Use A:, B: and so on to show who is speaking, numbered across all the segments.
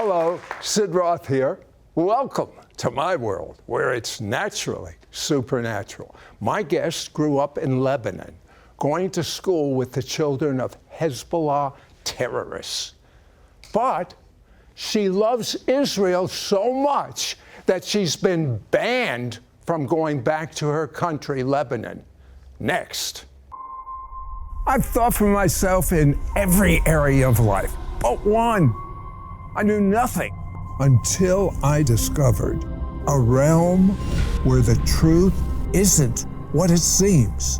A: Hello, Sid Roth here. Welcome to my world, where it's naturally supernatural. My guest grew up in Lebanon, going to school with the children of Hezbollah terrorists. But she loves Israel so much that she's been banned from going back to her country, Lebanon. Next. I've thought for myself in every area of life, but one. I knew nothing until I discovered a realm where the truth isn't what it seems.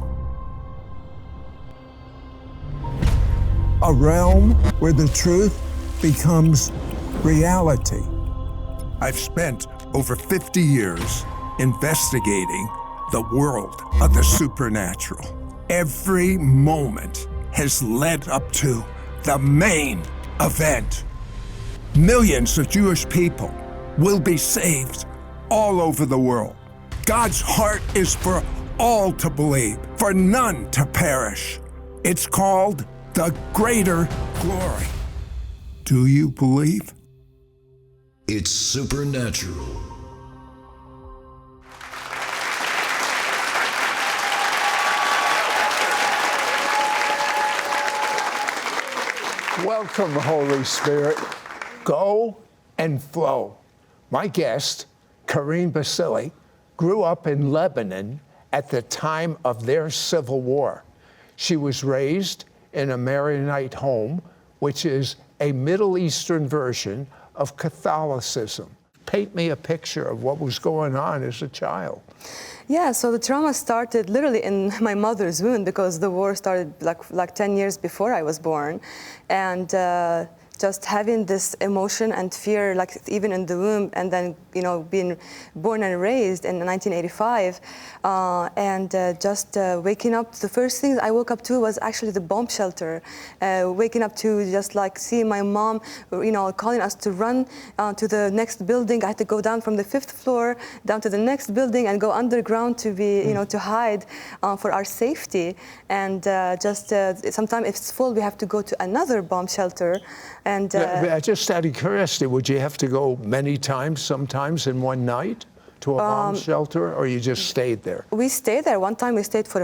A: A realm where the truth becomes reality. I've spent over 50 years investigating the world of the supernatural. Every moment has led up to the main event. Millions of Jewish people will be saved all over the world. God's heart is for all to believe, for none to perish. It's called the greater glory. Do you believe?
B: It's supernatural.
A: Welcome, Holy Spirit. Go and flow. My guest, Carine Bassili, grew up in Lebanon at the time of their civil war. She was raised in a Maronite home, which is a Middle Eastern version of Catholicism. Paint me a picture of what was going on as a child.
C: Yeah, so the trauma started literally in my mother's womb because the war started like 10 years before I was born. And just having this emotion and fear, like even in the womb, and then, you know, being born and raised in 1985, just waking up, the first thing I woke up to was actually the bomb shelter. Waking up to just like seeing my mom, you know, calling us to run to the next building. I had to go down from the 5th floor down to the next building and go underground to be, you know, to hide for our safety. And sometimes if it's full, we have to go to another bomb shelter. And
A: just out of curiosity, would you have to go many times, sometimes in one night, to a bomb shelter, or you just stayed there?
C: We stayed there. One time we stayed for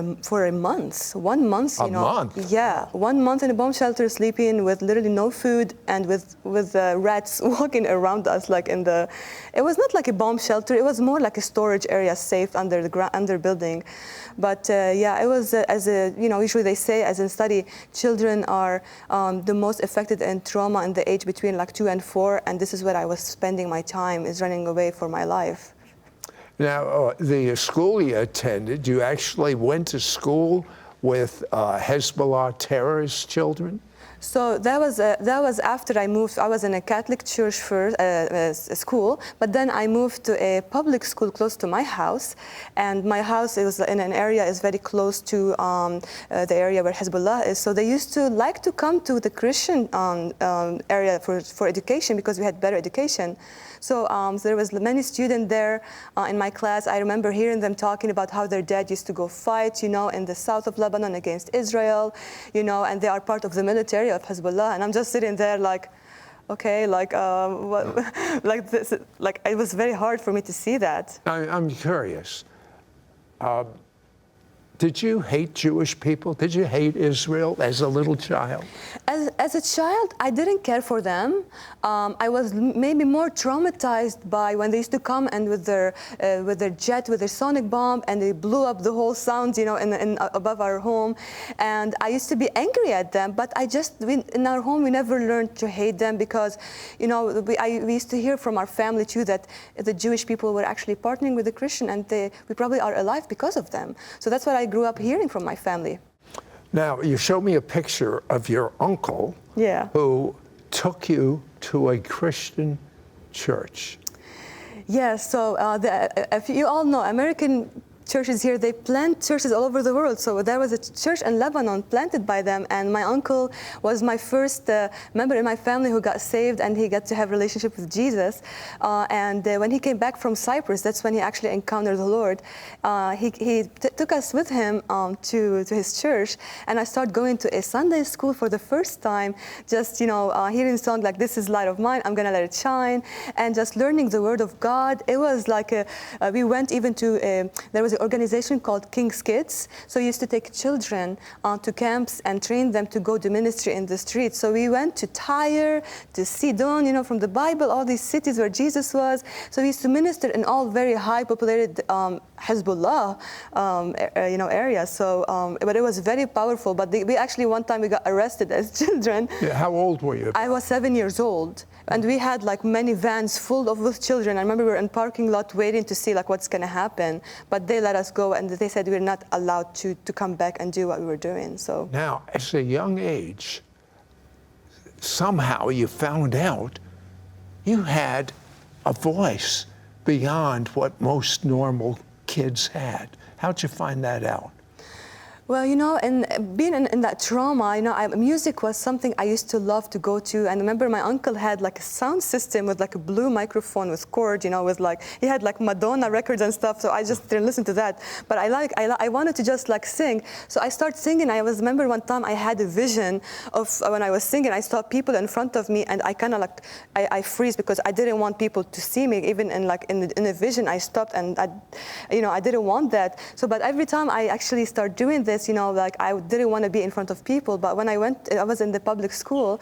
C: a month. 1 month, you know.
A: A month?
C: Yeah, 1 month in a bomb shelter, sleeping with literally no food and with rats walking around us, like in the. It was not like a bomb shelter. It was more like a storage area, safe under the under building. But yeah, it was you know, usually they say, as in study, children are the most affected in trauma in the age between like 2 and 4, and this is where I was spending my time, is running away for my life.
A: Now, the school you attended, you actually went to school with Hezbollah terrorist children?
C: So that was after I moved. I was in a Catholic church first, school, but then I moved to a public school close to my house, and my house is in an area is very close to the area where Hezbollah is. So they used to like to come to the Christian area for education because we had better education. So there was many students there in my class. I remember hearing them talking about how their dad used to go fight, you know, in the south of Lebanon against Israel, you know, and they are part of the military of Hezbollah. And I'm just sitting there like, okay, like, what, like this, like it was very hard for me to see that.
A: I'm curious. Did you hate Jewish people? Did you hate Israel as a little child?
C: As a child, I didn't care for them. I was maybe more traumatized by when they used to come and with their jet, with their sonic bomb, and they blew up the whole sound, you know, above our home. And I used to be angry at them, but in our home, we never learned to hate them because, you know, we used to hear from our family too that the Jewish people were actually partnering with the Christian, and we probably are alive because of them. So that's what I grew up hearing from my family.
A: Now, you showed me a picture of your uncle,
C: yeah,
A: who took you to a Christian church.
C: Yeah, so if you all know, American churches here, they plant churches all over the world. So there was a church in Lebanon planted by them, and my uncle was my first member in my family who got saved, and he got to have a relationship with Jesus. When he came back from Cyprus, that's when he actually encountered the Lord. He took us with him to his church, and I started going to a Sunday school for the first time, just hearing songs like "This is light of mine, I'm gonna let it shine," and just learning the Word of God. It was like we went even to there was an organization called King's Kids. So we used to take children to camps and train them to go to ministry in the streets. So we went to Tyre, to Sidon, from the Bible, all these cities where Jesus was. So we used to minister in all very high populated Hezbollah areas. So, but it was very powerful. But we actually one time we got arrested as children.
A: Yeah, how old were you?
C: I was 7 years old. And we had like many vans full of with children. I remember we were in parking lot waiting to see like what's gonna happen. But they let us go, and they said we're not allowed to come back and do what we were doing. So
A: now, at a young age, somehow you found out you had a voice beyond what most normal kids had. How'd you find that out?
C: Well, and being in that trauma, music was something I used to love to go to. And I remember my uncle had like a sound system with like a blue microphone with cord, with like, he had like Madonna records and stuff. So I just didn't listen to that. But I wanted to just like sing. So I started singing. Remember one time I had a vision of when I was singing, I saw people in front of me, and I kind of like, I freeze because I didn't want people to see me. Even in a vision, I stopped, and I didn't want that. So, but every time I actually start doing this, I didn't want to be in front of people. But when I was in the public school,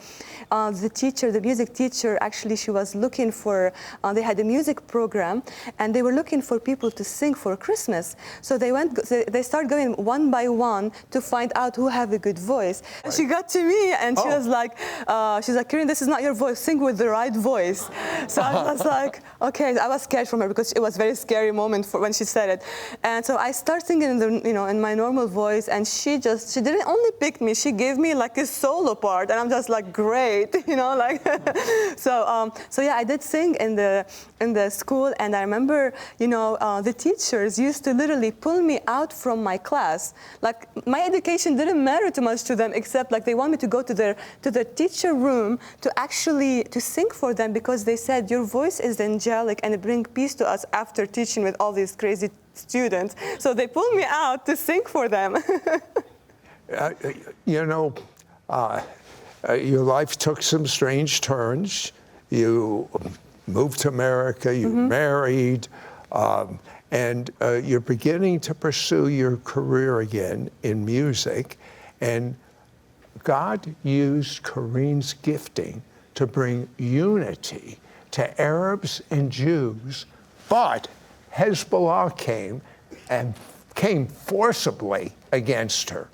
C: the music teacher, actually, she was looking for, they had a music program, and they were looking for people to sing for Christmas. So they started going one by one to find out who have a good voice. Right. She got to me, and she was like, Carine, this is not your voice, sing with the right voice. So I was like, okay, I was scared from her because it was a very scary moment when she said it. And so I started singing in my normal voice, and she didn't only pick me, she gave me like a solo part, and I'm just like, great, So yeah, I did sing in the school, and I remember, the teachers used to literally pull me out from my class. Like, my education didn't matter too much to them, except like they want me to go to the teacher room to sing for them, because they said your voice is angelic and it brings peace to us after teaching with all these crazy students. So they pulled me out to sing for them.
A: Your life took some strange turns. You moved to America, you married, and you're beginning to pursue your career again in music. And God used Carine's gifting to bring unity to Arabs and Jews, but Hezbollah came forcibly against her.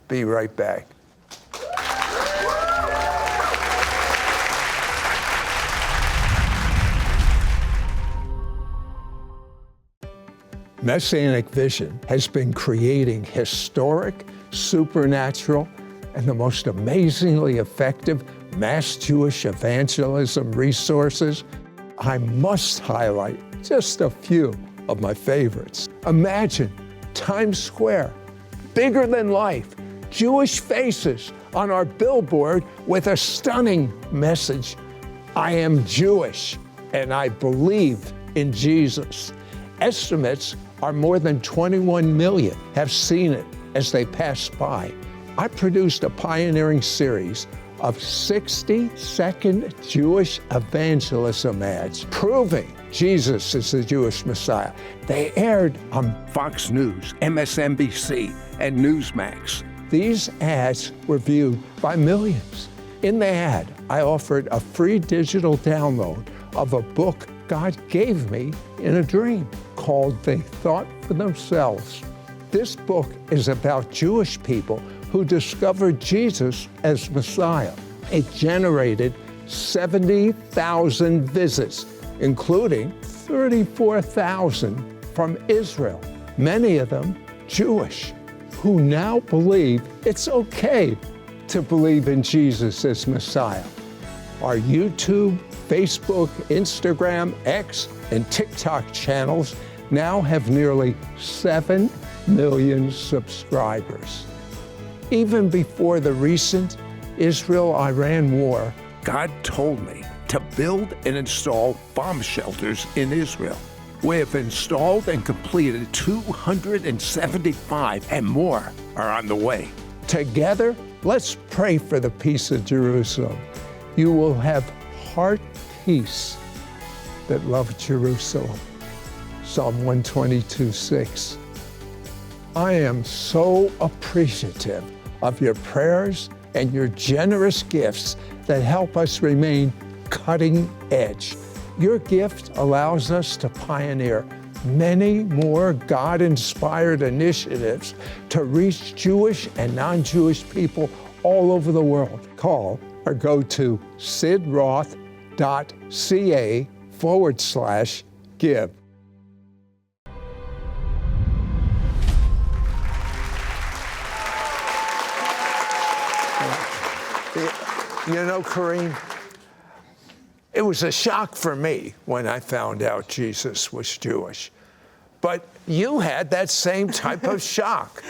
A: Be right back. Messianic Vision has been creating historic, supernatural, and the most amazingly effective mass Jewish evangelism resources. I must highlight just a few of my favorites. Imagine Times Square, bigger than life, Jewish faces on our billboard with a stunning message: I am Jewish and I believe in Jesus. Estimates are more than 21 million have seen it as they pass by. I produced a pioneering series of 60-second Jewish evangelism ads proving Jesus is the Jewish Messiah. They aired on Fox News, MSNBC, and Newsmax. These ads were viewed by millions. In the ad, I offered a free digital download of a book God gave me in a dream called They Thought for Themselves. This book is about Jewish people who discovered Jesus as Messiah. It generated 70,000 visits, including 34,000 from Israel, many of them Jewish, who now believe it's okay to believe in Jesus as Messiah. Our YouTube, Facebook, Instagram, X, and TikTok channels now have nearly 7 million subscribers. Even before the recent Israel-Iran war, God told me to build and install bomb shelters in Israel. We have installed and completed 275, and more are on the way. Together, let's pray for the peace of Jerusalem. You will have heart peace that love Jerusalem. Psalm 122:6. I am so appreciative of your prayers and your generous gifts that help us remain cutting edge. Your gift allows us to pioneer many more God-inspired initiatives to reach Jewish and non-Jewish people all over the world. Call or go to sidroth.ca/give. You know, Carine, it was a shock for me when I found out Jesus was Jewish. But you had that same type of shock.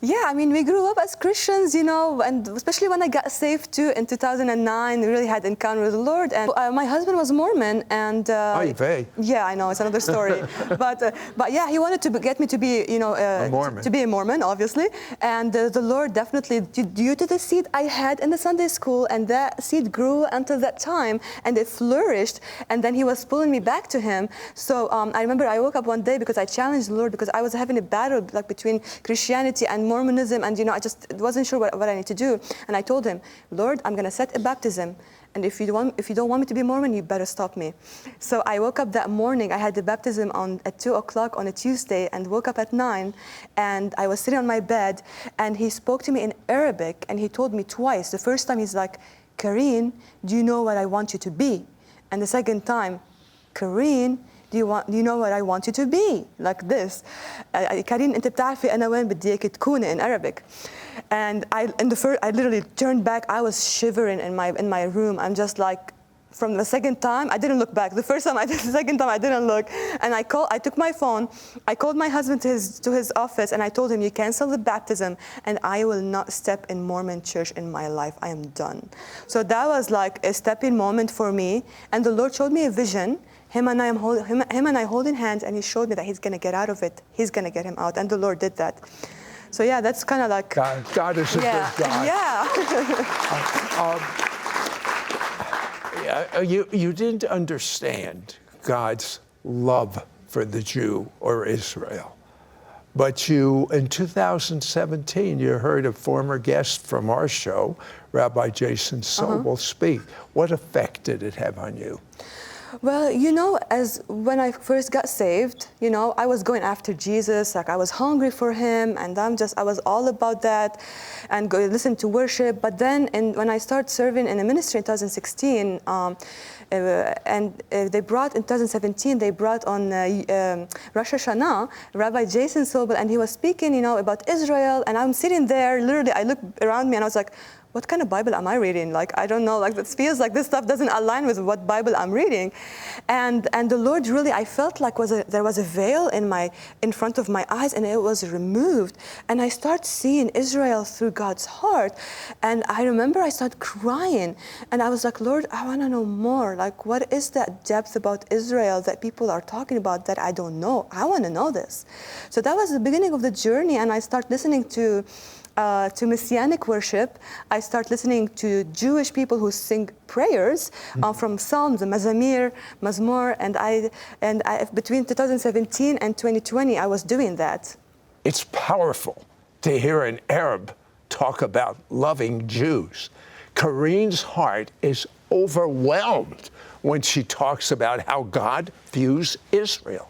C: Yeah, I mean, we grew up as Christians, you know, and especially when I got saved too in 2009, we really had encounter with the Lord. And my husband was Mormon, and yeah, I know it's another story, but yeah, he wanted to get me to be, you know,
A: a Mormon.
C: To be a Mormon, obviously. And the Lord definitely, due to the seed I had in the Sunday school, and that seed grew until that time, and it flourished. And then He was pulling me back to Him. So I remember I woke up one day because I challenged the Lord because I was having a battle like between Christianity and Mormonism, and you know, I just wasn't sure what I need to do. And I told Him, Lord, I'm going to set a baptism, and if you don't want me to be Mormon, you better stop me. So I woke up that morning. I had the baptism at 2 o'clock on a Tuesday, and woke up at 9, and I was sitting on my bed, and He spoke to me in Arabic, and He told me twice. The first time He's like, Carine, do you know what I want you to be? And the second time, Carine, do you know what I want you to be? Like this. Carine, أنت بتعرفي أنا وين بدي إياك تكوني in Arabic. And I literally turned back. I was shivering in my room. I'm just like, from the second time, I didn't look back. The first time I did, the second time I didn't look. And I took my phone, I called my husband to his office, and I told him, you cancel the baptism, and I will not step in Mormon church in my life. I am done. So that was like a stepping moment for me. And the Lord showed me a vision. Him and I holding hands, and He showed me that he's going to get out of it. He's going to get him out, and the Lord did that. So yeah, that's kind of like
A: God is a good God.
C: Yeah.
A: You didn't understand God's love for the Jew or Israel, but in 2017, you heard a former guest from our show, Rabbi Jason Sobel, speak. What effect did it have on you?
C: Well, you know, as when I first got saved, you know, I was going after Jesus, like I was hungry for Him, and I was all about that, and go listen to worship. But then, when I started serving in a ministry in 2016, they brought in 2017, they brought on Rosh Hashanah, Rabbi Jason Sobel, and he was speaking, you know, about Israel, and I'm sitting there, literally, I looked around me, and I was like, what kind of Bible am I reading? Like, I don't know, like it feels like this stuff doesn't align with what Bible I'm reading. And the Lord really, I felt like there was a veil in front of my eyes, and it was removed. And I started seeing Israel through God's heart. And I remember I started crying, and I was like, Lord, I want to know more. Like, what is that depth about Israel that people are talking about that I don't know? I want to know this. So that was the beginning of the journey, and I started listening to Messianic worship. I start listening to Jewish people who sing prayers from Psalms, Mazamir, Mazmor, and I between 2017 and 2020, I was doing that.
A: It's powerful to hear an Arab talk about loving Jews. Carine's heart is overwhelmed when she talks about how God views Israel.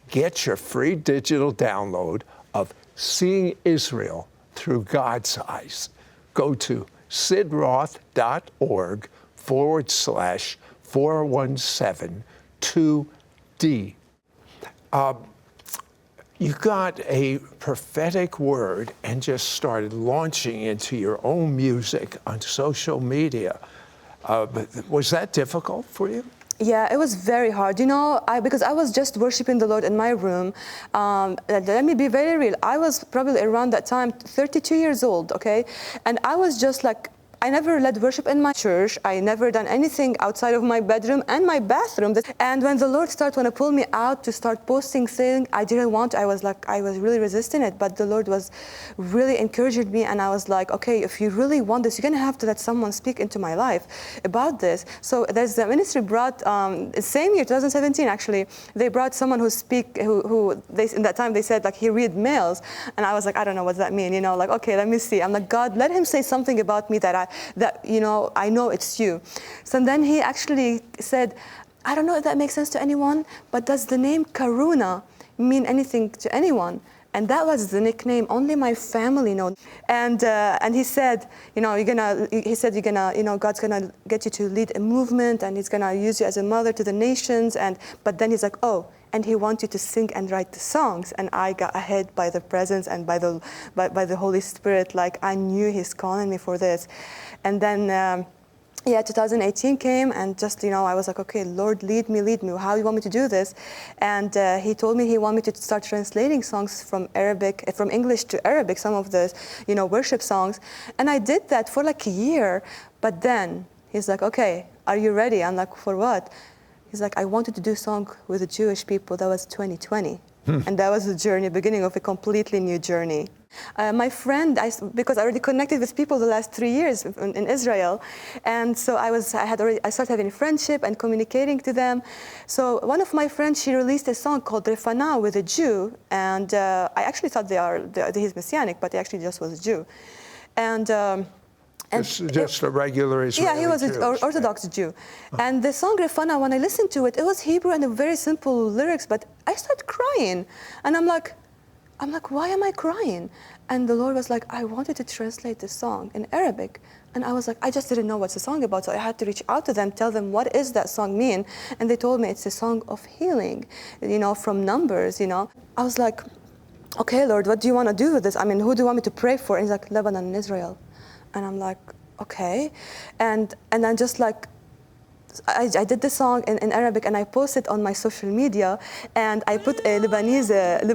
A: Get your free digital download of Seeing Israel Through God's Eyes. Go to sidroth.org/4172D. You got a prophetic word and just started launching into your own music on social media. Was that difficult for you?
C: Yeah, it was very hard. Because I was just worshiping the Lord in my room. Let me be very real. I was probably around that time 32 years old, okay? And I was just like, I never led worship in my church. I never done anything outside of my bedroom and my bathroom. And when the Lord started to pull me out to start posting things, I didn't want to. I was really resisting it. But the Lord was really encouraging me. And I was like, okay, if you really want this, you're going to have to let someone speak into my life about this. So there's the ministry brought, same year, 2017 actually, they brought someone who in that time they said like he read mails. And I was like, I don't know what that mean, like, okay, let me see. I'm like, God, let him say something about me that I know it's you. So then he actually said, I don't know if that makes sense to anyone, but does the name Karuna mean anything to anyone? And that was the nickname only my family know. And he said, God's gonna get you to lead a movement, and he's gonna use you as a mother to the nations. But then he's like, oh, and he wants you to sing and write the songs. And I got ahead by the presence and by the Holy Spirit. Like I knew he's calling me for this. And then 2018 came, and just, I was like, okay, Lord, lead me. How do you want me to do this? And he told me he wanted me to start translating songs from English to Arabic, some of the, worship songs. And I did that for like a year. But then he's like, okay, are you ready? I'm like, for what? He's like, I wanted to do a song with the Jewish people. That was 2020. And that was the journey, beginning of a completely new journey. My friend, because I already connected with people the last 3 years in Israel, and so I started having friendship and communicating to them. So one of my friends, she released a song called Refana with a Jew, and I actually thought he's Messianic, but he actually just was a Jew. And
A: just a regular Israeli
C: Yeah, he was an Orthodox Jew. And the song Refana, when I listened to it, it was Hebrew and very simple lyrics, but I started crying. And I'm like, why am I crying? And the Lord was like, I wanted to translate this song in Arabic. And I was like, I just didn't know what's the song about. So I had to reach out to them, tell them, what does that song mean? And they told me it's a song of healing, from Numbers, I was like, okay, Lord, what do you want to do with this? I mean, who do you want me to pray for? And he's like, Lebanon and Israel. And I'm like, okay. And then just like, I did the song in Arabic, and I posted on my social media, and I put a Lebanese,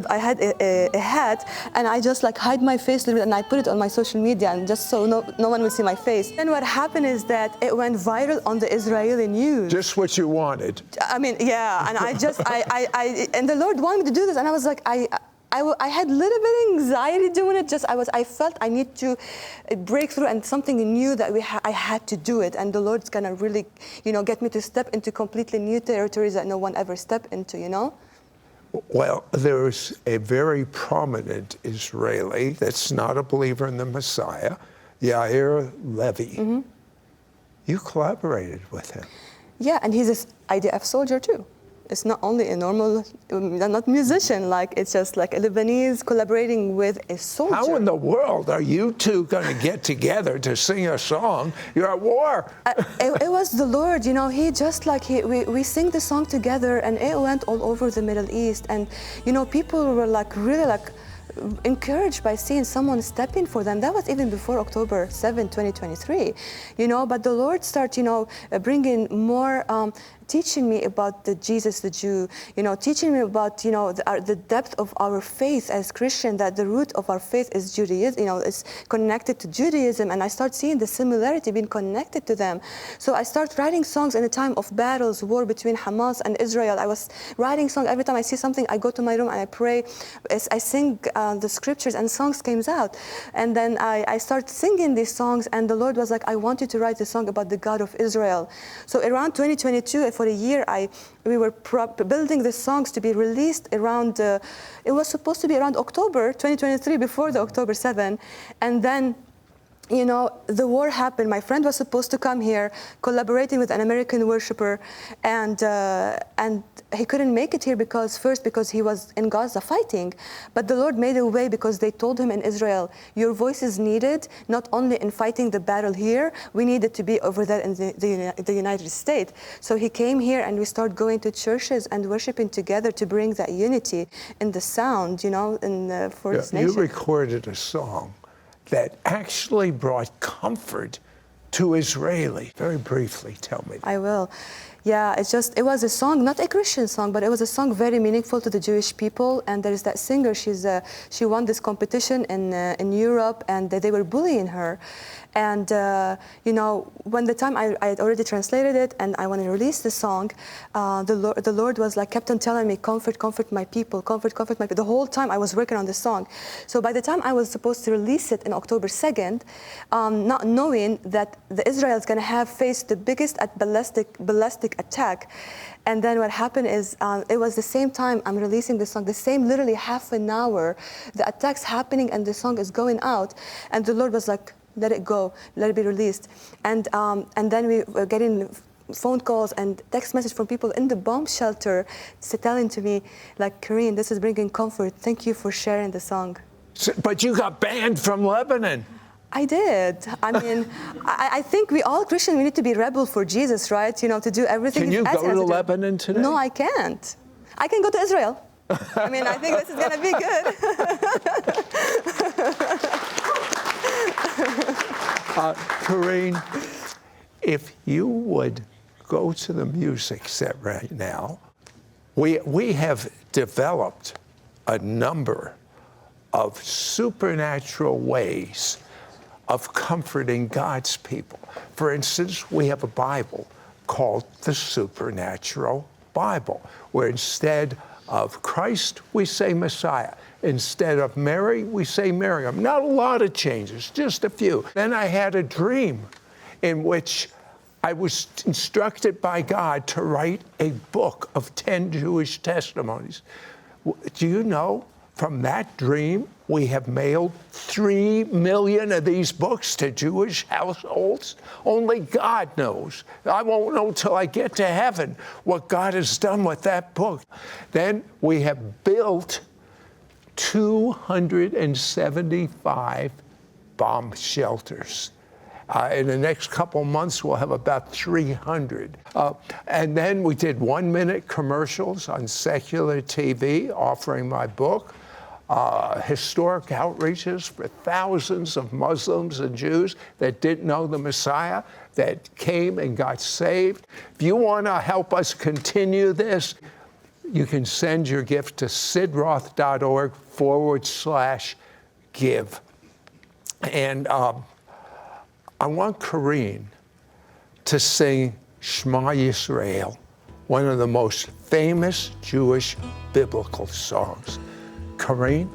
C: I had a hat, and I just like hide my face a little bit, and I put it on my social media, and just so no one will see my face. And what happened is that it went viral on the Israeli news.
A: Just what you wanted.
C: I mean, yeah, and and the Lord wanted me to do this, and I was like, I had a little bit of anxiety doing it. I felt I need to break through, and something new that I had to do it. And the Lord's gonna really, get me to step into completely new territories that no one ever stepped into,
A: Well, there's a very prominent Israeli that's not a believer in the Messiah, Yair Levy.
C: Mm-hmm.
A: You collaborated with him.
C: Yeah, and he's an IDF soldier too. It's not only a normal, not musician, like it's just like a Lebanese collaborating with a soldier.
A: How in the world are you two going to get together to sing a song? You're at war.
C: It was the Lord, he just like, we sing the song together, and it went all over the Middle East. And, people were like really like encouraged by seeing someone step in for them. That was even before October 7, 2023, but the Lord started, bringing more, teaching me about the Jesus, the Jew, teaching me about, the depth of our faith as Christian, that the root of our faith is Judaism, is connected to Judaism, and I start seeing the similarity being connected to them. So I start writing songs in a time of battles, war between Hamas and Israel. I was writing songs. Every time I see something, I go to my room and I pray. I sing the scriptures, and songs came out. And then I start singing these songs, and the Lord was like, I want you to write a song about the God of Israel. So around 2022, for a year, we were building the songs to be released around, it was supposed to be around October 2023, before the October 7. And then, the war happened. My friend was supposed to come here, collaborating with an American worshiper, and he couldn't make it here because he was in Gaza fighting. But the Lord made a way, because they told him in Israel, your voice is needed, not only in fighting the battle here, we needed to be over there in the United States. So he came here, and we started going to churches and worshiping together to bring that unity in the sound, for this nation.
A: You recorded a song that actually brought comfort to Israeli. Very briefly, tell me.
C: I will. Yeah, it was a song, not a Christian song, but it was a song very meaningful to the Jewish people. And there is that singer, she won this competition in Europe, and they were bullying her. And when the time I had already translated it, and I wanted to release the song, the Lord was like kept on telling me, comfort my people, comfort my people. The whole time I was working on this song. So by the time I was supposed to release it in October 2nd, not knowing that Israel is going to have faced the biggest ballistic attack. And then what happened is, it was the same time I'm releasing the song, the same literally half an hour, the attack's happening and the song is going out. And the Lord was like, let it go, let it be released. And then we were getting phone calls and text messages from people in the bomb shelter telling to me, like, Carine, this is bringing comfort. Thank you for sharing the song.
A: But you got banned from Lebanon.
C: I did. I mean, I think we all Christians, we need to be rebel for Jesus, right? To do everything.
A: Can you go to Lebanon today?
C: No, I can't. I can go to Israel. I mean, I think this is going to be good.
A: Carine, if you would go to the music set right now, we have developed a number of supernatural ways of comforting God's people. For instance, we have a Bible called the Supernatural Bible, where instead of Christ, we say Messiah. Instead of Mary, we say Miriam. Not a lot of changes, just a few. Then I had a dream in which I was instructed by God to write a book of 10 Jewish testimonies. Do you know, from that dream, we have mailed 3 million of these books to Jewish households? Only God knows. I won't know till I get to heaven what God has done with that book. Then we have built 275 bomb shelters. In the next couple months, we'll have about 300. And then we did 1-minute commercials on secular TV offering my book. Historic outreaches for thousands of Muslims and Jews that didn't know the Messiah, that came and got saved. If you want to help us continue this, you can send your gift to sidroth.org/give. And I want Carine to sing Shema Yisrael, one of the most famous Jewish biblical songs. Carine?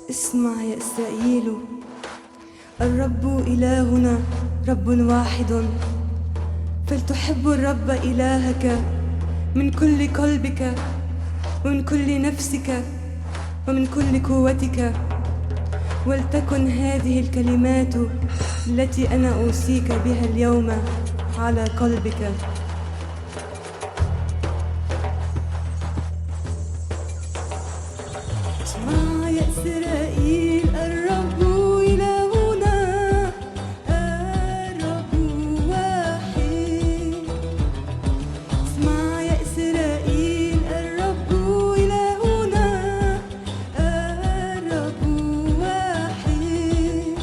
C: اسمع يا إسرائيل، الرب إلهنا رب واحد، فلتحب الرب إلهك من كل قلبك ومن كل نفسك ومن كل قوتك، ولتكن هذه الكلمات التي أنا أوصيك بها اليوم على قلبك. اسمع يا إسرائيل الرب إلهنا الرب واحد اسمع يا إسرائيل الرب إلهنا الرب واحد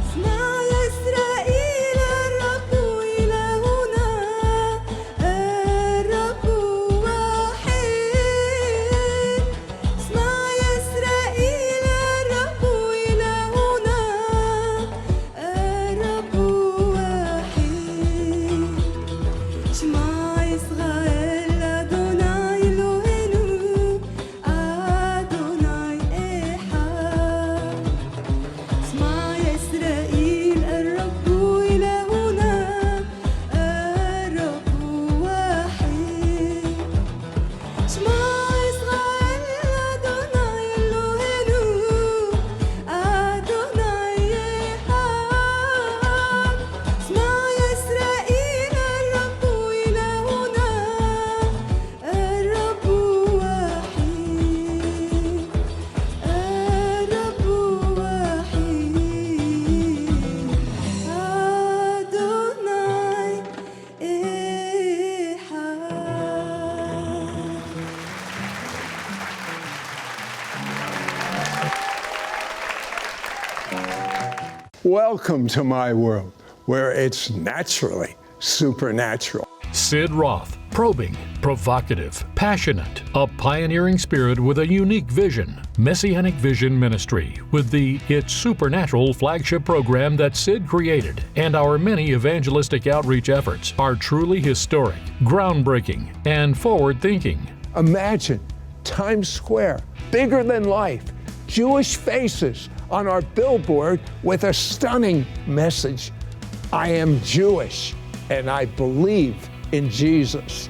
C: اسمع يا إسرائيل الرب إلهنا الرب واحد اسمع يا إسرائيل الرب إلهنا الرب واحد שמע ישראל אדוני אלוהינו אדוני אחד שמע ישראל الرب إلهنا الرب واحد שמע ישראל אדוני אלוהינו אדוני אחד שמע ישראל الرب إلهنا الرب واحد الرب واحد أدوني
A: Welcome to my world, where it's naturally supernatural.
D: Sid Roth, probing, provocative, passionate, a pioneering spirit with a unique vision. Messianic Vision Ministry with the It's Supernatural flagship program that Sid created, and our many evangelistic outreach efforts are truly historic, groundbreaking, and forward-thinking.
A: Imagine Times Square, bigger than life, Jewish faces on our billboard with a stunning message. I am Jewish and I believe in Jesus.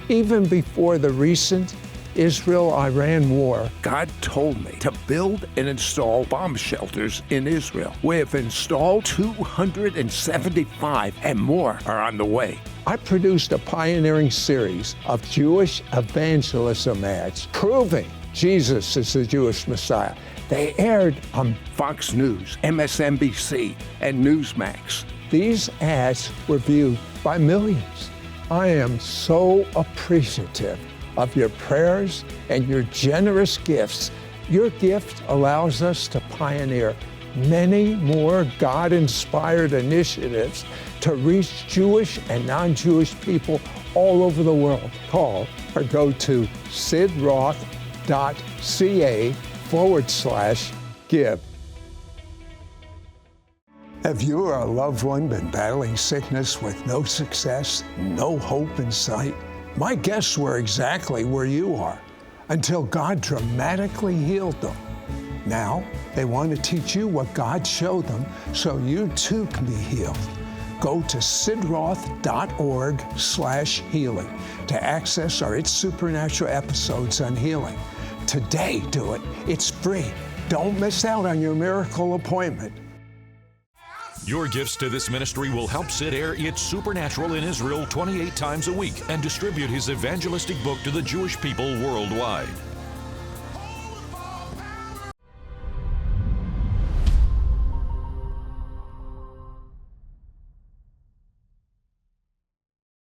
A: Even before the recent Israel-Iran war, God told me to build and install bomb shelters in Israel. We have installed 275 and more are on the way. I produced a pioneering series of Jewish evangelism ads proving Jesus is the Jewish Messiah. They aired on Fox News, MSNBC, and Newsmax. These ads were viewed by millions. I am so appreciative of your prayers and your generous gifts. Your gift allows us to pioneer many more God-inspired initiatives to reach Jewish and non-Jewish people all over the world. Call or go to sidroth.ca/give. Have you or a loved one been battling sickness with no success, no hope in sight? My guests were exactly where you are until God dramatically healed them. Now they want to teach you what God showed them so you too can be healed. Go to sidroth.org/healing to access our It's Supernatural episodes on healing. Today, do it. It's free. Don't miss out on your miracle appointment.
E: Your gifts to this ministry will help Sid air It's Supernatural in Israel 28 times a week and distribute his evangelistic book to the Jewish people worldwide.